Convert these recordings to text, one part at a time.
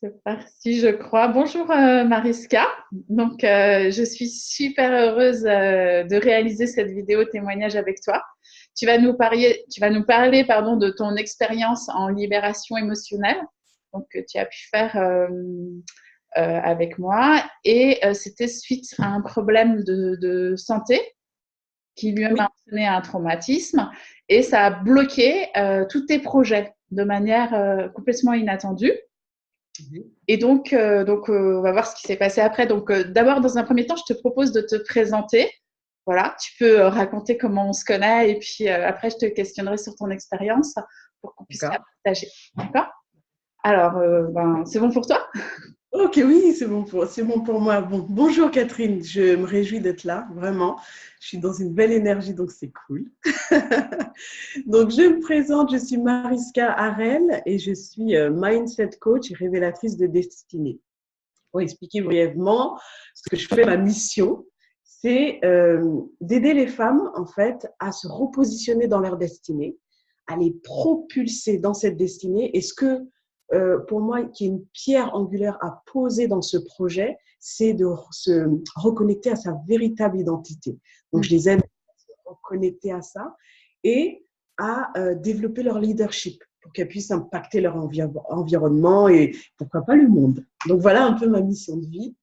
C'est parti, je crois. Bonjour Mariska. Donc, je suis super heureuse de réaliser cette vidéo témoignage avec toi. Tu vas nous parler, pardon, de ton expérience en libération émotionnelle, donc que tu as pu faire avec moi. Et c'était suite à un problème de santé qui lui-même a Oui. entraîné un traumatisme et ça a bloqué tous tes projets de manière complètement inattendue. Mhm. Et donc, on va voir ce qui s'est passé après. Donc, d'abord, dans un premier temps, je te propose de te présenter. Voilà, tu peux raconter comment on se connaît et puis après, je te questionnerai sur ton expérience pour qu'on puisse la D'accord. partager. D'accord? Alors, c'est bon pour toi? Ok, oui, c'est bon pour moi. Bon, bonjour Catherine, je me réjouis d'être là, vraiment. Je suis dans une belle énergie, donc c'est cool. Donc, je me présente, je suis Mariska Harel et je suis mindset coach et révélatrice de destinée. Pour expliquer brièvement ce que je fais, ma mission, c'est d'aider les femmes, en fait, à se repositionner dans leur destinée, à les propulser dans cette destinée. Et ce que, pour moi, qui est une pierre angulaire à poser dans ce projet, c'est de se reconnecter à sa véritable identité. Donc, je les aide à se reconnecter à ça et à développer leur leadership pour qu'elles puissent impacter leur environnement et pourquoi pas le monde. Donc, voilà un peu ma mission de vie.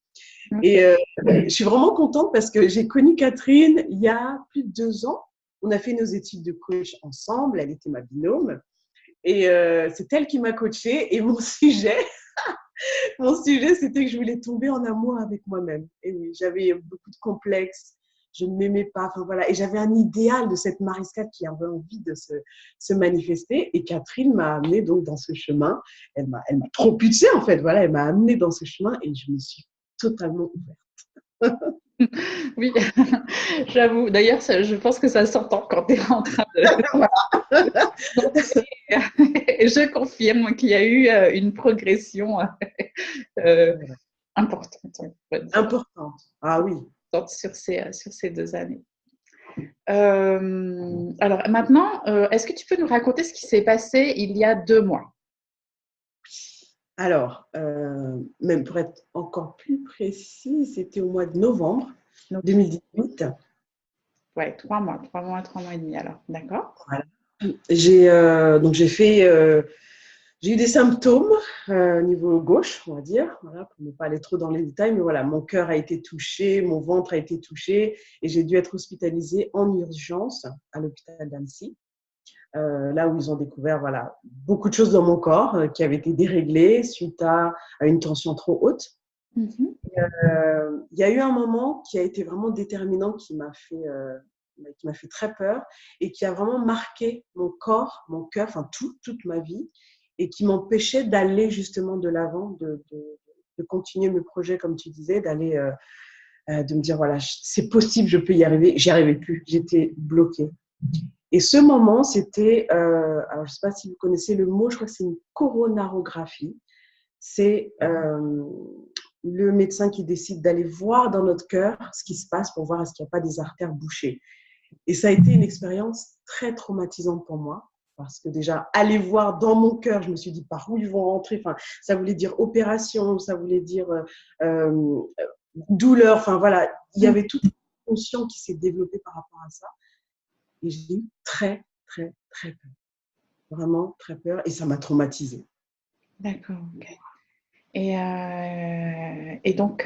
Et Ok. je suis vraiment contente parce que j'ai connu Catherine il y a plus de 2 ans. On a fait nos études de coach ensemble. Elle était ma binôme. Et c'est elle qui m'a coachée. Et mon sujet, c'était que je voulais tomber en amour avec moi-même. Et oui, j'avais beaucoup de complexes. Je ne m'aimais pas. Enfin, voilà. Et j'avais un idéal de cette Mariska qui avait envie de se manifester. Et Catherine m'a amenée donc dans ce chemin. Elle m'a propulsée, en fait. Voilà, elle m'a amenée dans ce chemin et je me suis totalement ouverte. Oui, j'avoue. D'ailleurs, je pense que ça s'entend quand tu es en train de présenter. Et je confirme qu'il y a eu une progression euh, Voilà. importante, on va dire, Importante. Ah oui. sur ces 2 années. Alors maintenant, est-ce que tu peux nous raconter ce qui s'est passé il y a 2 mois? Alors, même pour être encore plus précis, c'était au mois de novembre Donc, 2018. ouais, 3 mois, 3 mois, 3 mois et demi alors, d'accord? Voilà. Donc j'ai eu des symptômes au niveau gauche, on va dire, voilà, pour ne pas aller trop dans les détails, mais voilà, mon cœur a été touché, mon ventre a été touché et j'ai dû être hospitalisée en urgence à l'hôpital d'Annecy. Là où ils ont découvert voilà, beaucoup de choses dans mon corps qui avaient été déréglées suite à une tension trop haute. Mhm. Il y a eu un moment qui a été vraiment déterminant, qui m'a fait très peur et qui a vraiment marqué mon corps, mon cœur, enfin toute ma vie et qui m'empêchait d'aller justement de l'avant, de continuer mes projets comme tu disais, de me dire voilà, c'est possible, je peux y arriver. J'y arrivais plus, j'étais bloquée. Et ce moment, c'était, alors je ne sais pas si vous connaissez le mot, je crois que c'est une coronarographie. C'est le médecin qui décide d'aller voir dans notre cœur ce qui se passe pour voir est-ce qu'il n'y a pas des artères bouchées. Et ça a été une expérience très traumatisante pour moi. Parce que déjà, aller voir dans mon cœur, je me suis dit par où ils vont rentrer. Enfin, ça voulait dire opération, ça voulait dire euh, douleur. Enfin, voilà, il y avait toute une conscience qui s'est développée par rapport à ça. Et j'ai eu très, très, très peur. Vraiment très peur. Et ça m'a traumatisée. D'accord, ok. Et donc,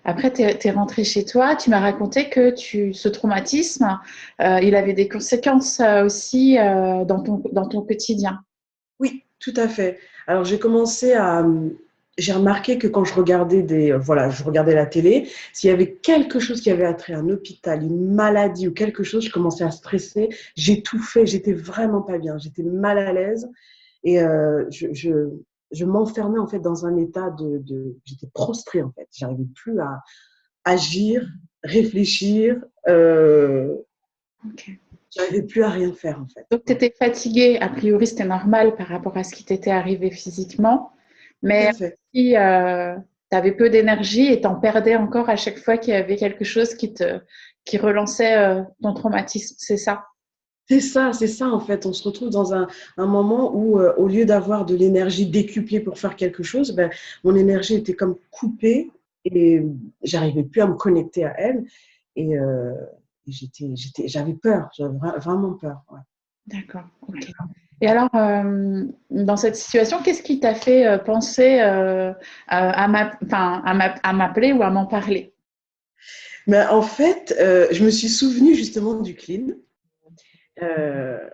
après, tu es rentrée chez toi. Tu m'as raconté que ce traumatisme, il avait des conséquences aussi dans ton quotidien. Oui, tout à fait. Alors, j'ai remarqué que quand je regardais voilà, je regardais la télé, s'il y avait quelque chose qui avait attrait à un hôpital, une maladie ou quelque chose, je commençais à stresser, j'étouffais, j'étais vraiment pas bien, j'étais mal à l'aise et je m'enfermais en fait dans un état j'étais prostrée en fait, j'arrivais plus à agir, réfléchir, Ok. j'arrivais plus à rien faire en fait. Donc, tu Voilà. étais fatiguée. A priori, c'était normal par rapport à ce qui t'était arrivé physiquement. Tout Mais à fait. si tu avais peu d'énergie et t'en perdais encore à chaque fois qu'il y avait quelque chose qui relançait ton traumatisme, c'est ça? C'est ça en fait. On se retrouve dans un moment où, au lieu d'avoir de l'énergie décuplée pour faire quelque chose, ben, mon énergie était comme coupée et j'arrivais plus à me connecter à elle. Et j'avais peur, j'avais vraiment peur. Ouais. D'accord, ok. Et alors, dans cette situation, qu'est-ce qui t'a fait penser à m'appeler ou à m'en parler? Mais en fait, je me suis souvenue justement du clean.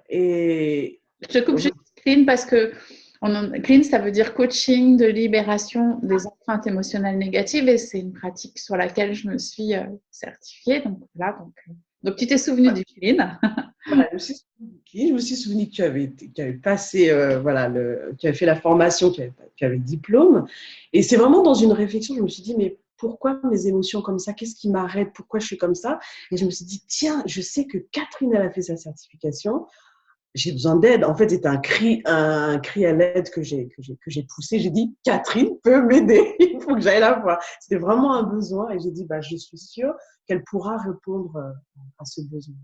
Et Je te coupe juste clean parce que clean, ça veut dire coaching de libération des empreintes émotionnelles négatives et c'est une pratique sur laquelle je me suis certifiée. Donc voilà, donc tu t'es souvenu du clean. voilà, je me suis souvenu que tu avais passé, voilà, tu avais fait la formation, tu avais le diplôme. Et c'est vraiment dans une réflexion, je me suis dit, mais pourquoi mes émotions comme ça? Qu'est-ce qui m'arrête? Pourquoi je suis comme ça? Et je me suis dit, tiens, je sais que Catherine, elle a fait sa certification. J'ai besoin d'aide. En fait, c'était un cri à l'aide que j'ai poussé. J'ai dit, Catherine peut m'aider. Il faut que j'aille la voir. C'était vraiment un besoin. Et j'ai dit, bah, je suis sûre qu'elle pourra répondre à ce besoin.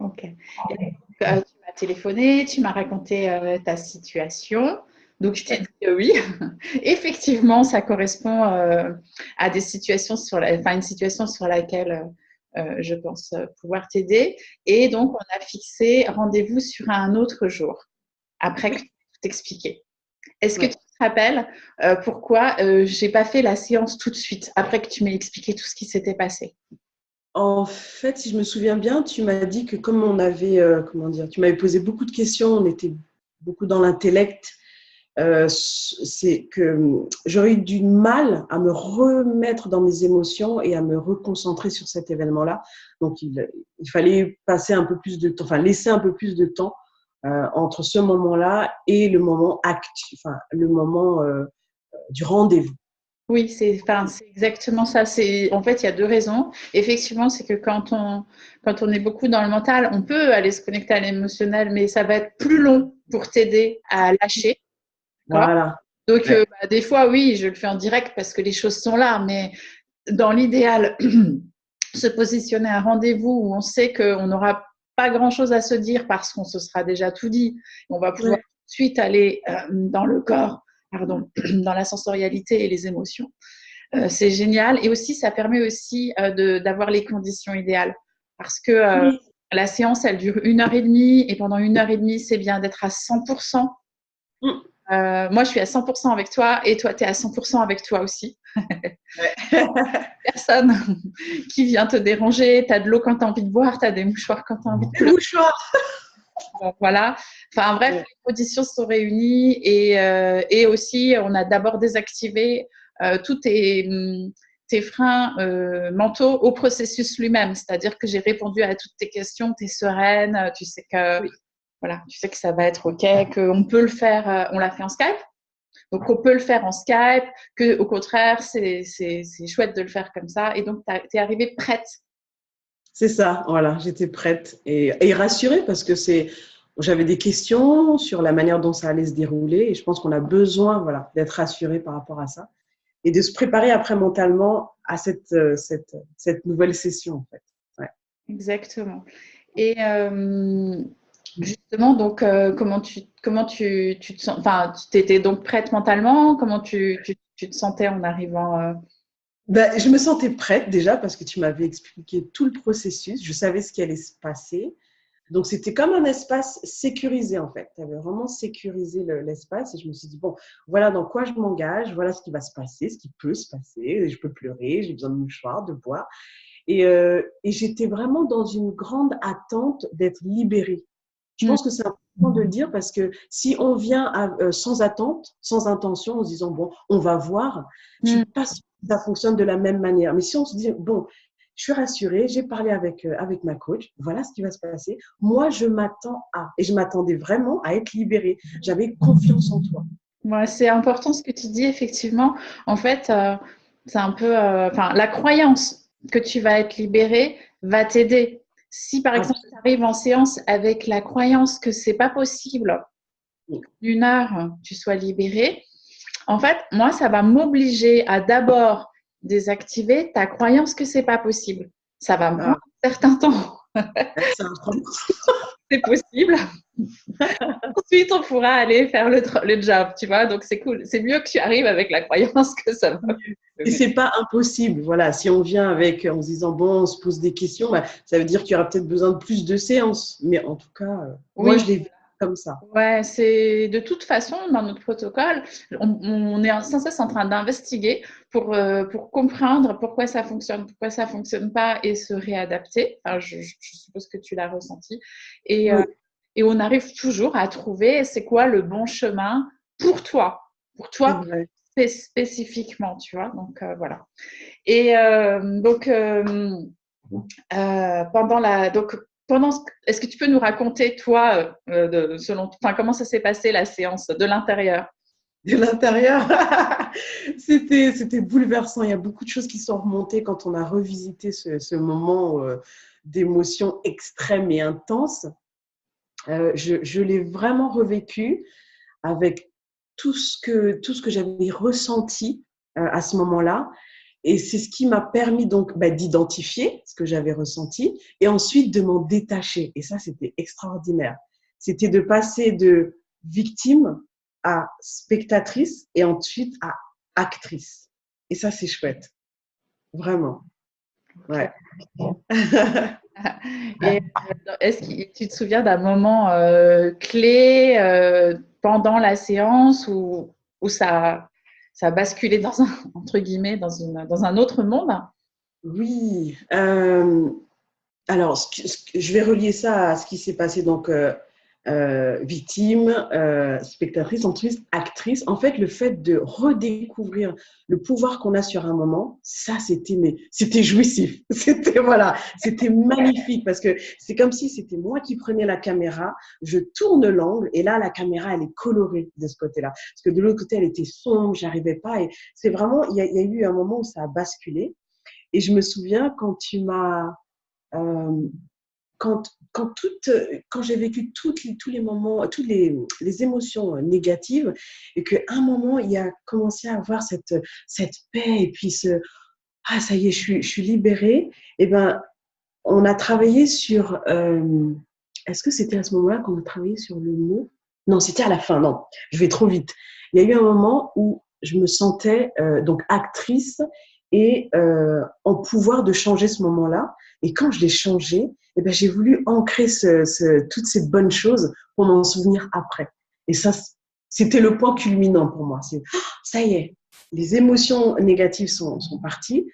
Ok. Et donc, tu m'as téléphoné, tu m'as raconté ta situation. Donc, je t'ai dit que oui, effectivement, ça correspond à des situations une situation sur laquelle je pense pouvoir t'aider. Et donc, on a fixé rendez-vous sur un autre jour, après que tu aies tout expliqué. Est-ce que tu Ouais. te rappelles pourquoi j'ai pas fait la séance tout de suite, après que tu m'aies expliqué tout ce qui s'était passé? En fait, si je me souviens bien, tu m'as dit que comme on avait, comment dire, tu m'avais posé beaucoup de questions, on était beaucoup dans l'intellect, c'est que j'aurais eu du mal à me remettre dans mes émotions et à me reconcentrer sur cet événement-là. Donc, il fallait passer un peu plus de temps, enfin, laisser un peu plus de temps entre ce moment-là et le moment actif, enfin, le moment du rendez-vous. Oui, c'est exactement ça. En fait, il y a deux raisons. Effectivement, c'est que quand on est beaucoup dans le mental, on peut aller se connecter à l'émotionnel, mais ça va être plus long pour t'aider à lâcher. D'accord. Voilà. Donc, Ouais. des fois, oui, je le fais en direct parce que les choses sont là, mais dans l'idéal, se positionner à un rendez-vous où on sait qu'on n'aura pas grand-chose à se dire parce qu'on se sera déjà tout dit. On va pouvoir Ouais. tout de suite aller dans le corps, pardon, dans la sensorialité et les émotions. C'est génial. Et aussi, ça permet aussi d'avoir les conditions idéales. Parce que Oui. la séance, elle dure 1 heure et demie. Et pendant 1 heure et demie, c'est bien d'être à 100%. Mm. Moi, je suis à 100% avec toi et toi, tu es à 100% avec toi aussi. Ouais. Personne qui vient te déranger. Tu as de l'eau quand tu as envie de boire, tu as des mouchoirs quand tu as envie de Des pleurer. mouchoirs. Donc, voilà. Enfin, bref, Ouais. les conditions sont réunies et aussi, on a d'abord désactivé tous tes freins mentaux au processus lui-même. C'est-à-dire que j'ai répondu à toutes tes questions, tu es sereine, tu sais que, Oui. voilà, tu sais que ça va être OK, qu'on peut le faire, on l'a fait en Skype. Donc, on peut le faire en Skype, qu'au contraire, c'est chouette de le faire comme ça. Et donc, tu es arrivée prête. C'est ça, voilà, j'étais prête et rassurée parce que j'avais des questions sur la manière dont ça allait se dérouler et je pense qu'on a besoin, voilà, d'être rassuré par rapport à ça et de se préparer après mentalement à cette nouvelle session, en fait. Ouais. Exactement. Et justement, donc, tu te sens, enfin, tu étais donc prête mentalement? Comment tu te sentais en arrivant Ben, je me sentais prête déjà parce que tu m'avais expliqué tout le processus, je savais ce qui allait se passer. Donc, c'était comme un espace sécurisé, en fait. Tu avais vraiment sécurisé l'espace et je me suis dit, bon, voilà dans quoi je m'engage, voilà ce qui va se passer, ce qui peut se passer. Je peux pleurer, j'ai besoin de mouchoirs, de boire. Et j'étais vraiment dans une grande attente d'être libérée. Je Mm. pense que c'est important de le dire parce que si on vient sans attente, sans intention, en se disant, bon, on va voir, je Mm. suis pas sûre que ça fonctionne de la même manière. Mais si on se dit, bon, je suis rassurée, j'ai parlé avec ma coach, voilà ce qui va se passer. Moi, je m'attends à. Et je m'attendais vraiment à être libérée. J'avais confiance en toi. Ouais, c'est important ce que tu dis, effectivement. En fait, c'est un peu, enfin, la croyance que tu vas être libérée va t'aider. Si, par exemple, tu arrives en séance avec la croyance que c'est pas possible, Absolument. d'une heure, tu sois libérée, en fait, moi, ça va m'obliger à d'abord désactiver ta croyance que c'est pas possible. Ça va me prendre Ah, un certain temps. ça va prendre. c'est possible. Ensuite, on pourra aller faire le job, tu vois. Donc, c'est cool. C'est mieux que tu arrives avec la croyance que ça va Et fonctionner. c'est pas impossible. Voilà, si on vient avec en se disant bon, on se pose des questions, bah, ça veut dire qu'il y aura peut-être besoin de plus de séances. Mais en tout cas, moi, Oui, je l'ai vu comme ça. ouais, c'est de toute façon dans notre protocole, on est sans cesse en train d'investiguer pour comprendre pourquoi ça fonctionne pas et se réadapter. Enfin, je suppose que tu l'as ressenti. Et, euh, Oui, et on arrive toujours à trouver c'est quoi le bon chemin pour c'est toi vrai. spécifiquement, tu vois. Donc voilà. Et pendant, est-ce que tu peux nous raconter, toi, enfin, comment ça s'est passé la séance de l'intérieur? De l'intérieur, c'était bouleversant. Il y a beaucoup de choses qui sont remontées quand on a revisité ce moment d'émotion extrême et intense. Je l'ai vraiment revécu avec tout ce que j'avais ressenti à ce moment-là. Et c'est ce qui m'a permis donc d'identifier ce que j'avais ressenti et ensuite de m'en détacher. Et ça, c'était extraordinaire. C'était de passer de victime à spectatrice et ensuite à actrice. Et ça, c'est chouette. Vraiment. Okay. Ouais. Et est-ce que tu te souviens d'un moment clé pendant la séance où ça a basculé dans un, entre guillemets, dans un autre monde? Oui. Alors, je vais relier ça à ce qui s'est passé donc victime, spectatrice, ensuite actrice. En fait, le fait de redécouvrir le pouvoir qu'on a sur un moment, ça, c'était jouissif. C'était voilà, c'était magnifique parce que c'est comme si c'était moi qui prenais la caméra, je tourne l'angle et là, la caméra, elle est colorée de ce côté-là. Parce que de l'autre côté, elle était sombre, j'arrivais pas. Et c'est vraiment, il y a eu un moment où ça a basculé. Et je me souviens quand tu m'as euh, quand j'ai vécu tous les moments, les émotions négatives, et qu'à un moment, il y a commencé à avoir cette paix, et puis ah, ça y est, je suis libérée, et ben, on a travaillé sur, est-ce que c'était à ce moment-là qu'on a travaillé sur le mot? Non, c'était à la fin, non, je vais trop vite. Il y a eu un moment où je me sentais donc actrice et en pouvoir de changer ce moment-là. Et quand je l'ai changé, eh ben, j'ai voulu ancrer toutes ces bonnes choses pour m'en souvenir après. Et ça, c'était le point culminant pour moi. C'est, oh, ça y est, les émotions négatives sont parties.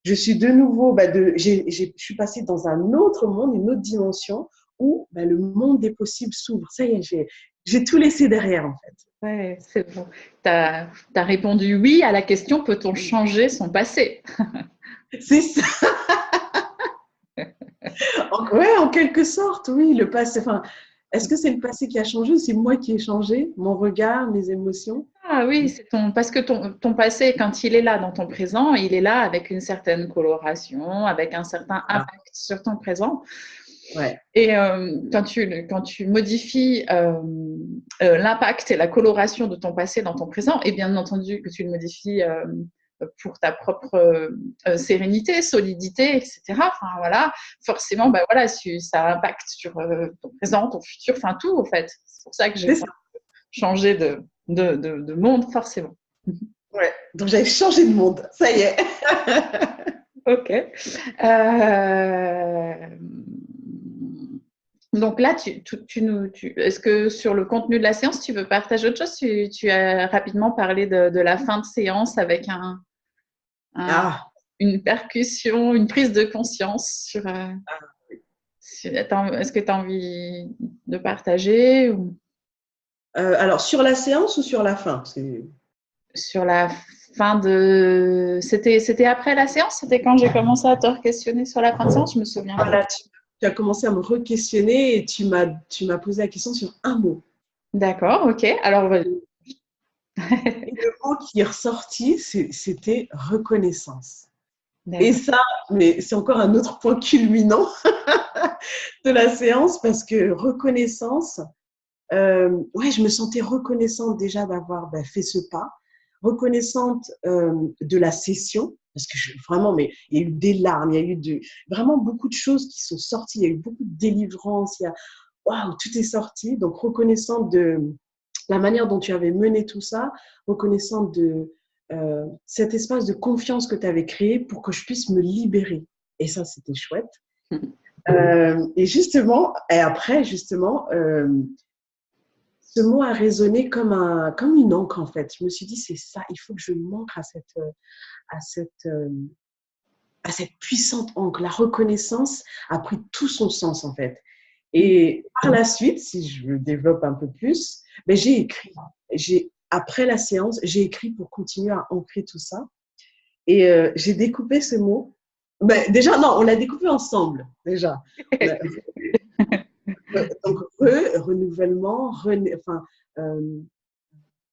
Je suis de nouveau, je suis passée dans un autre monde, une autre dimension où le monde des possibles s'ouvre. Ça y est, j'ai tout laissé derrière en fait. Ouais, c'est bon. Tu as répondu oui à la question peut-on changer son passé? C'est ça. Ouais, en quelque sorte, oui, le passé. Enfin, est-ce que c'est le passé qui a changé ou c'est moi qui ai changé, mon regard, mes émotions? Ah oui, parce que ton passé, quand il est là dans ton présent, il est là avec une certaine coloration, avec un certain Voilà. impact sur ton présent. Ouais, Et quand tu modifies l'impact et la coloration de ton passé dans ton présent, et bien entendu que tu le modifies pour ta propre sérénité, solidité, etc. Enfin voilà, forcément, bah voilà, ça impacte sur ton présent, ton futur, enfin tout en fait. C'est pour ça que j'ai c'est ça. changé de monde forcément. Ouais. Donc j'avais changé de monde. Ça y est. Ok. Donc là, est-ce que sur le contenu de la séance, tu veux partager autre chose? Tu as rapidement parlé de la fin de séance avec un- Ah, une percussion, une prise de conscience est-ce que tu as envie de partager ou alors sur la séance ou sur la fin? sur la fin de... C'était après la séance? C'était quand j'ai commencé à te questionner sur la fin de séance? Je me souviens plus. Voilà, tu as commencé à me re-questionner et tu m'as posé la question sur un mot. D'accord, ok. Alors, Et le mot qui est ressorti, c'était reconnaissance. Et d'accord. ça, mais c'est encore un autre point culminant de la séance parce que reconnaissance, ouais, je me sentais reconnaissante déjà d'avoir fait ce pas, reconnaissante de la session, parce que vraiment, mais il y a eu des larmes, il y a eu vraiment beaucoup de choses qui sont sorties, il y a eu beaucoup de délivrance, waouh, tout est sorti. Donc, reconnaissante de la manière dont tu avais mené tout ça, reconnaissante de cet espace de confiance que tu avais créé pour que je puisse me libérer. Et ça, c'était chouette. Et justement, et après, justement, ce mot a résonné comme une encre, en fait. Je me suis dit, c'est ça, il faut que je m'ancre à cette, à cette puissante encre. La reconnaissance a pris tout son sens, en fait. Et par la suite, si je le développe un peu plus, ben j'ai écrit. Après la séance, j'ai écrit pour continuer à ancrer tout ça. Et j'ai découpé ce mot. Ben, déjà, non, on l'a découpé ensemble, déjà. Donc, renouvellement, enfin,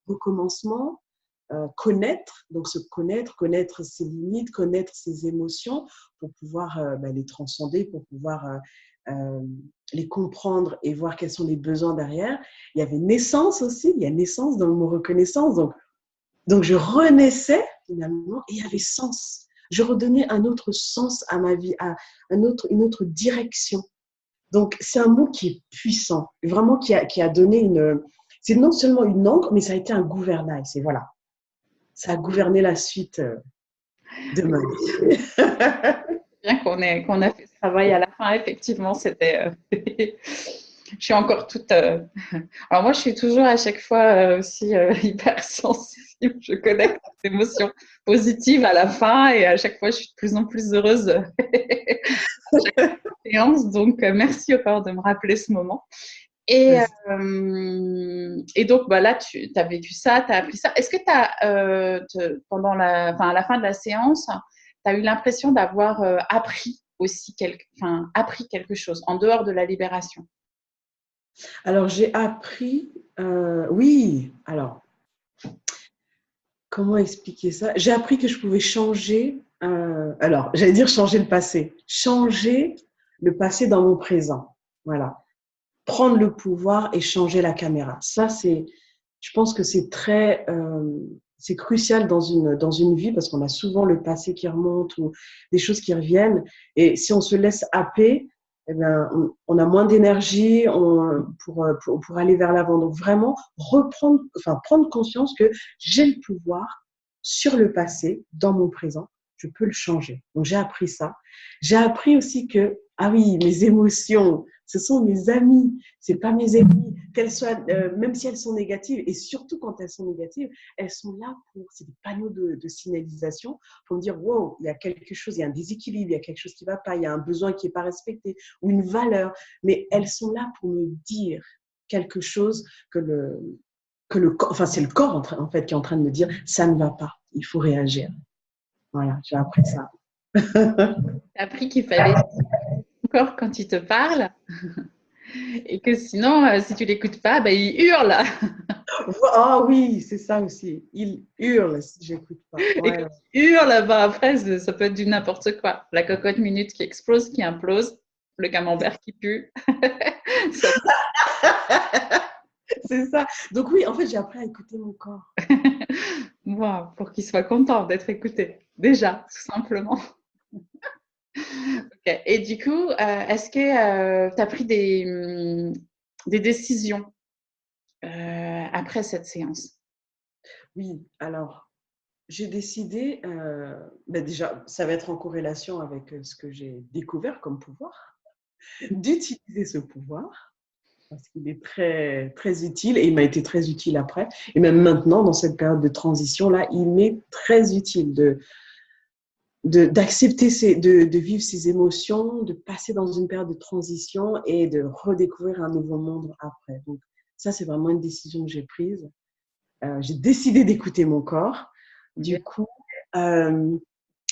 recommencement, connaître, donc se connaître, connaître ses limites, connaître ses émotions pour pouvoir les transcender, pour pouvoir les comprendre et voir quels sont les besoins derrière. Il y avait naissance aussi, il y a naissance dans le mot reconnaissance. Donc je renaissais finalement et il y avait sens. Je redonnais un autre sens à ma vie, à une autre direction. Donc c'est un mot qui est puissant, vraiment qui a donné une... C'est non seulement une encre, mais ça a été un gouvernail. C'est voilà, ça a gouverné la suite de ma vie. Bien qu'on a fait ce travail à la fin, effectivement, c'était. Je suis encore toute. Alors moi, je suis toujours à chaque fois aussi hyper sensible. Je connecte les émotions positives à la fin et à chaque fois, je suis de plus en plus heureuse à chaque séance. Donc, merci encore de me rappeler ce moment. Et donc, bah, là, tu as vécu ça, tu as appris ça. Est-ce que tu as, pendant à la fin de la séance, tu as eu l'impression d'avoir appris aussi appris quelque chose en dehors de la libération? Alors, j'ai appris, oui, alors, comment expliquer ça? J'ai appris que je pouvais changer, alors, j'allais dire changer le passé, changer le passé dans mon présent. Voilà. Prendre le pouvoir et changer la caméra. Ça, je pense que c'est crucial dans une vie parce qu'on a souvent le passé qui remonte ou des choses qui reviennent. Et si on se laisse happer, eh bien, on a moins d'énergie pour aller vers l'avant. Donc vraiment, prendre conscience que j'ai le pouvoir sur le passé, dans mon présent, je peux le changer. Donc j'ai appris ça. J'ai appris aussi que, ah oui, mes émotions, ce sont mes amis, c'est pas mes ennemis, qu'elles soient, même si elles sont négatives, et surtout quand elles sont négatives, elles sont là c'est des panneaux de signalisation pour me dire, wow, il y a quelque chose, il y a un déséquilibre, il y a quelque chose qui va pas, il y a un besoin qui est pas respecté, ou une valeur, mais elles sont là pour me dire quelque chose que le corps, enfin c'est le corps en fait qui est en train de me dire, ça ne va pas, il faut réagir. Voilà, j'ai appris ça. Tu as appris qu'il fallait encore quand il te parle et que sinon, si tu l'écoutes pas, bah, il hurle. Ah oui, c'est ça aussi. Il hurle si j'écoute pas. Et Ouais, quand ouais. il hurle, bah, après, ça peut être du n'importe quoi. La cocotte minute qui explose, qui implose, le camembert qui pue. Ça- C'est ça. Donc oui, en fait, j'ai appris à écouter mon corps. Wow, pour qu'il soit content d'être écouté, déjà, tout simplement. Ok. Et du coup, est-ce que tu as pris des décisions après cette séance? Oui, alors, j'ai décidé, déjà, ça va être en corrélation avec ce que j'ai découvert comme pouvoir, d'utiliser ce pouvoir parce qu'il est très, très utile et il m'a été très utile après. Et même maintenant, dans cette période de transition-là, il m'est très utile d'accepter, de vivre ces émotions, de passer dans une période de transition et de redécouvrir un nouveau monde après. Donc, ça, c'est vraiment une décision que j'ai prise. J'ai décidé d'écouter mon corps. Du coup, euh,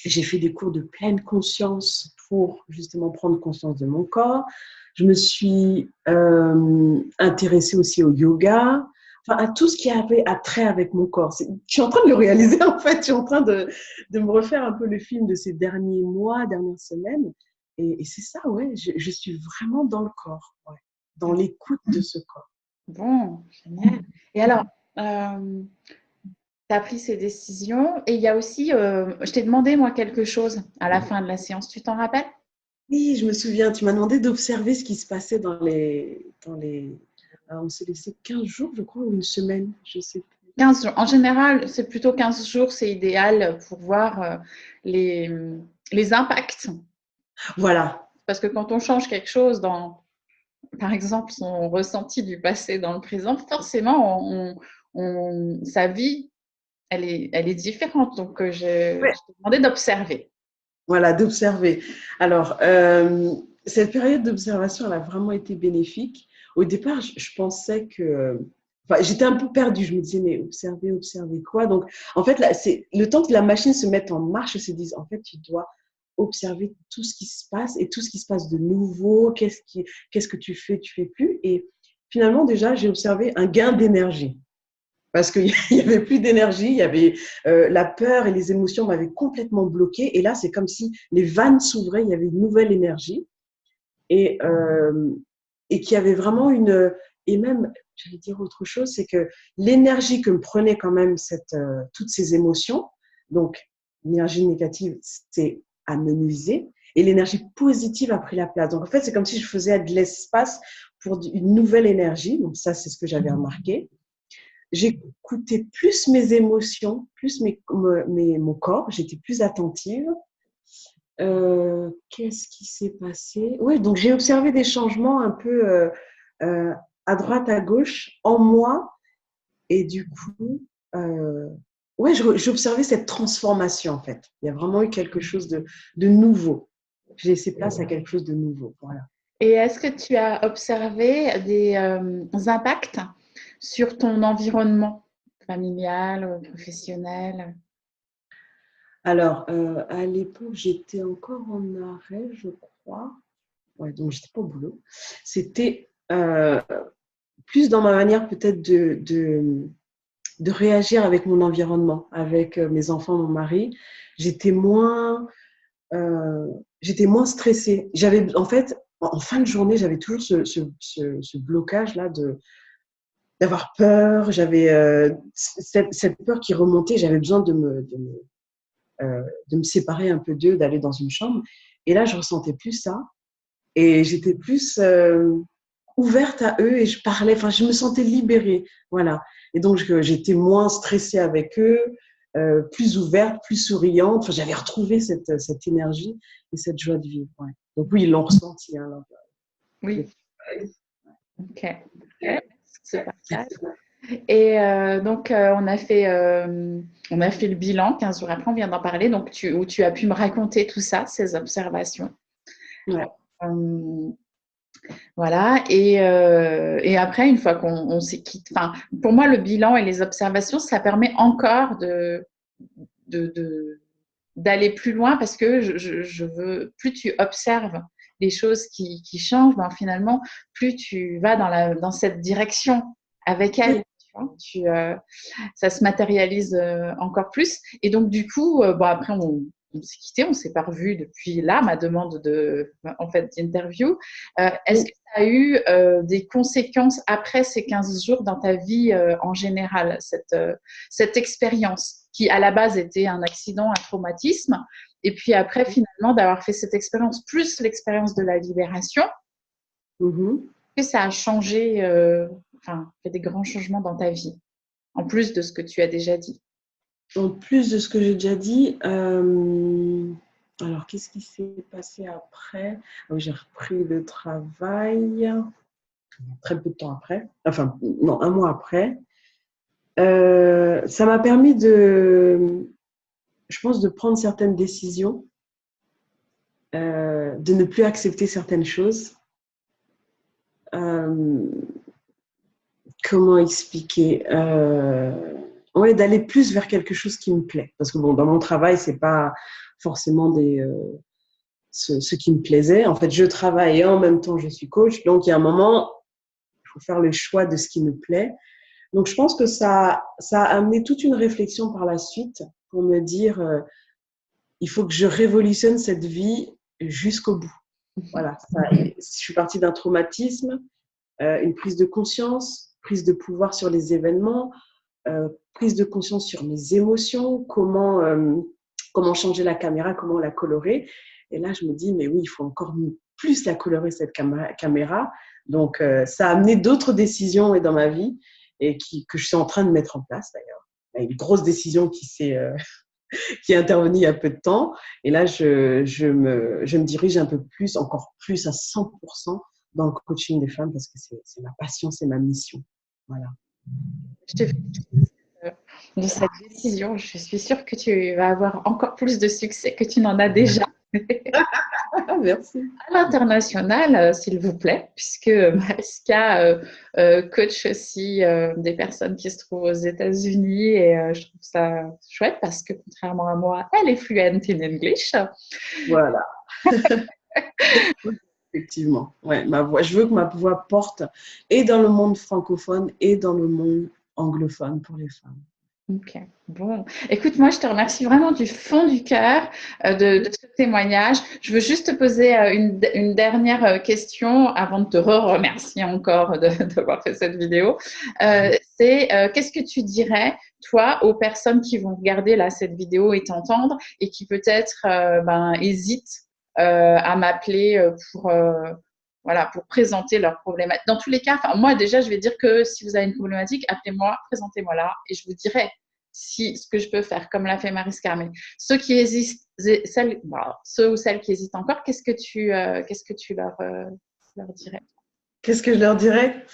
j'ai fait des cours de pleine conscience pour justement prendre conscience de mon corps. Je me suis intéressée aussi au yoga, enfin, à tout ce qui avait trait avec mon corps. Je suis en train de le réaliser en fait, je suis en train de me refaire un peu le film de ces derniers mois, dernières semaines. Et c'est ça, ouais, je suis vraiment dans le corps, ouais, dans l'écoute de ce corps. Bon, génial. Et alors, tu as pris ces décisions et il y a aussi, je t'ai demandé moi quelque chose à la fin de la séance, tu t'en rappelles? Oui, je me souviens, tu m'as demandé d'observer ce qui se passait on s'est laissé 15 jours, je crois, ou une semaine, je sais plus. 15 jours. En général, c'est plutôt 15 jours, c'est idéal pour voir les, les impacts. Voilà, Parce que quand on change quelque chose dans, par exemple, son ressenti du passé dans le présent, forcément, sa vie, elle est différente. Donc, je te demandais d'observer. voilà, d'observer. Alors, cette période d'observation, elle a vraiment été bénéfique. Au départ, je pensais que, enfin, j'étais un peu perdue. Je me disais, mais observer, observer quoi? Donc, en fait, là, c'est le temps que la machine se mette en marche et se dise, en fait, tu dois observer tout ce qui se passe et tout ce qui se passe de nouveau. Qu'est-ce que tu fais, tu fais plus. Et finalement, déjà, j'ai observé un gain d'énergie. Parce qu'il n'y avait plus d'énergie, il y avait la peur et les émotions m'avaient complètement bloquée. Et là, c'est comme si les vannes s'ouvraient, il y avait une nouvelle énergie et, euh, et qu'il y avait vraiment une. Et même, j'allais dire autre chose, c'est que l'énergie que me prenait quand même toutes ces émotions, donc l'énergie négative, c'est amenuisé et l'énergie positive a pris la place. Donc en fait, c'est comme si je faisais de l'espace pour une nouvelle énergie. Donc ça, c'est ce que j'avais remarqué. J'écoutais plus mes émotions, plus mon corps, j'étais plus attentive. Qu'est-ce qui s'est passé? Oui, donc j'ai observé des changements un peu euh, à droite, à gauche, en moi, et du coup, ouais, j'ai observé cette transformation en fait. Il y a vraiment eu quelque chose de nouveau. J'ai laissé place à quelque chose de nouveau. Voilà. Et est-ce que tu as observé des impacts sur ton environnement familial, professionnel? Alors, à l'époque, j'étais encore en arrêt, je crois. Ouais, donc j'étais pas au boulot. C'était plus dans ma manière peut-être de réagir avec mon environnement, avec mes enfants, mon mari. J'étais moins, euh, j'étais moins stressée. J'avais, en fait, en fin de journée, j'avais toujours ce blocage-là d'avoir peur. J'avais cette peur qui remontait. J'avais besoin de me séparer un peu d'eux, d'aller dans une chambre. Et là, je ressentais plus ça. Et j'étais plus ouverte à eux et je parlais, enfin, je me sentais libérée. Voilà. Et donc, j'étais moins stressée avec eux, plus ouverte, plus souriante. Enfin, j'avais retrouvé cette énergie et cette joie de vivre. Ouais. Donc, oui, ils l'ont ressenti. Hein, Oui, ok. Ce partage. Et donc, on a fait le bilan 15 jours après, on vient d'en parler, donc où tu as pu me raconter tout ça, ces observations. ouais. Euh, voilà. Et après, une fois qu'on s'est quitté, enfin, pour moi, le bilan et les observations, ça permet encore de, de- d'aller plus loin parce que je veux, plus tu observes les choses qui changent, ben finalement, plus tu vas dans cette direction avec elles. Oui. Tu vois, ça se matérialise encore plus. Et donc, du coup, bon, après, on s'est quitté, on s'est pas revu depuis là, ma demande en fait, d'interview. Est-ce que Oui. ça a eu des conséquences après ces 15 jours dans ta vie en général, cette expérience qui, à la base, était un accident, un traumatisme, et puis après, finalement, d'avoir fait cette expérience plus l'expérience de la libération, Mhm. que ça a changé, enfin, fait des grands changements dans ta vie, en plus de ce que tu as déjà dit. En plus de ce que j'ai déjà dit, alors qu'est-ce qui s'est passé après? Ah oui, j'ai repris le travail très peu de temps après, enfin, non, un mois après. Ça m'a permis je pense, de prendre certaines décisions, de ne plus accepter certaines choses. Euh, Comment expliquer ouais, d'aller plus vers quelque chose qui me plaît. Parce que bon, dans mon travail, c'est pas forcément ce qui me plaisait. En fait, je travaille et en même temps, je suis coach. Donc, il y a un moment, il faut faire le choix de ce qui me plaît. Donc, je pense que ça a amené toute une réflexion par la suite pour me dire, il faut que je révolutionne cette vie jusqu'au bout. Voilà, je suis partie d'un traumatisme, une prise de conscience, prise de pouvoir sur les événements, prise de conscience sur mes émotions, comment changer la caméra, comment la colorer. Et là, je me dis, mais oui, il faut encore plus la colorer, cette caméra. Donc, ça a amené d'autres décisions dans ma vie et que je suis en train de mettre en place d'ailleurs. Il y a une grosse décision qui est intervenue il y a peu de temps. Et là, je me dirige un peu plus, encore plus à 100% dans le coaching des femmes parce que c'est ma passion, c'est ma mission. Voilà. Je te félicite de cette décision. Je suis sûre que tu vas avoir encore plus de succès que tu n'en as déjà. Merci. À l'international, s'il vous plaît, puisque Mariska coach aussi des personnes qui se trouvent aux États-Unis et je trouve ça chouette parce que contrairement à moi, elle est fluente in English. Voilà. Effectivement. Ouais, je veux que ma voix porte et dans le monde francophone et dans le monde anglophone pour les femmes. Ok, bon. Écoute, moi, je te remercie vraiment du fond du cœur de ce témoignage. Je veux juste te poser une dernière question avant de te remercier encore d'avoir fait cette vidéo. Qu'est-ce que tu dirais, toi, aux personnes qui vont regarder là, cette vidéo et t'entendre et qui peut-être hésitent à m'appeler voilà, pour présenter leurs problématiques. Dans tous les cas, moi déjà, je vais dire que si vous avez une problématique, appelez-moi, présentez-moi là et je vous dirai ce que je peux faire, comme l'a fait Mariska. Mais ceux qui hésitent, ceux ou celles qui hésitent encore, qu'est-ce que tu leur dirais? Qu'est-ce que je leur dirais?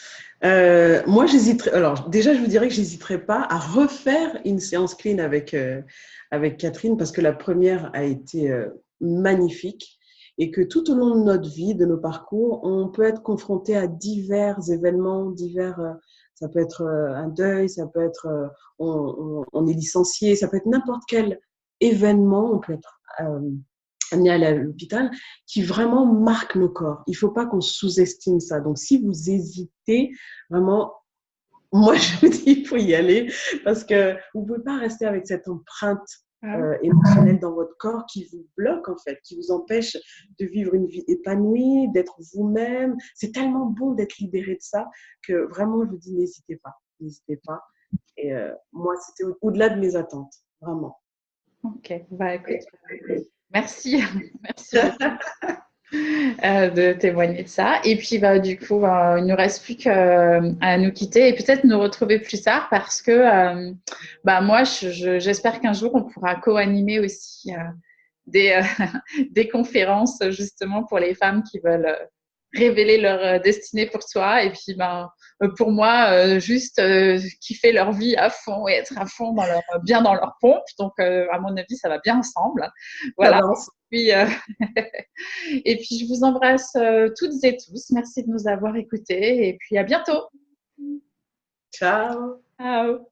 Moi, j'hésiterais. Alors, déjà, je vous dirais que j'hésiterais pas à refaire une séance clean avec Catherine parce que la première a été magnifique et que tout au long de notre vie, de nos parcours, on peut être confronté à divers événements, ça peut être un deuil, ça peut être on est licencié, ça peut être n'importe quel événement, on peut être amené à l'hôpital, qui vraiment marque nos corps. Il ne faut pas qu'on sous-estime ça. Donc, si vous hésitez, vraiment, moi, je vous dis, il faut y aller parce que vous ne pouvez pas rester avec cette empreinte émotionnelle dans votre corps qui vous bloque, en fait, qui vous empêche de vivre une vie épanouie, d'être vous-même. C'est tellement bon d'être libéré de ça que vraiment, je vous dis, n'hésitez pas. N'hésitez pas. Et moi, c'était au-delà de mes attentes, vraiment. Ok, écoute, merci. Merci de témoigner de ça. Et puis, du coup, il ne nous reste plus qu'à nous quitter et peut-être nous retrouver plus tard parce que moi, j'espère qu'un jour, on pourra co-animer aussi des conférences justement pour les femmes qui veulent révéler leur destinée pour soi et puis pour moi juste kiffer leur vie à fond et être à fond bien dans leur pompe. Donc à mon avis ça va bien ensemble. Voilà. Et puis je vous embrasse toutes et tous. Merci de nous avoir écoutés et puis à bientôt. Ciao. Ciao.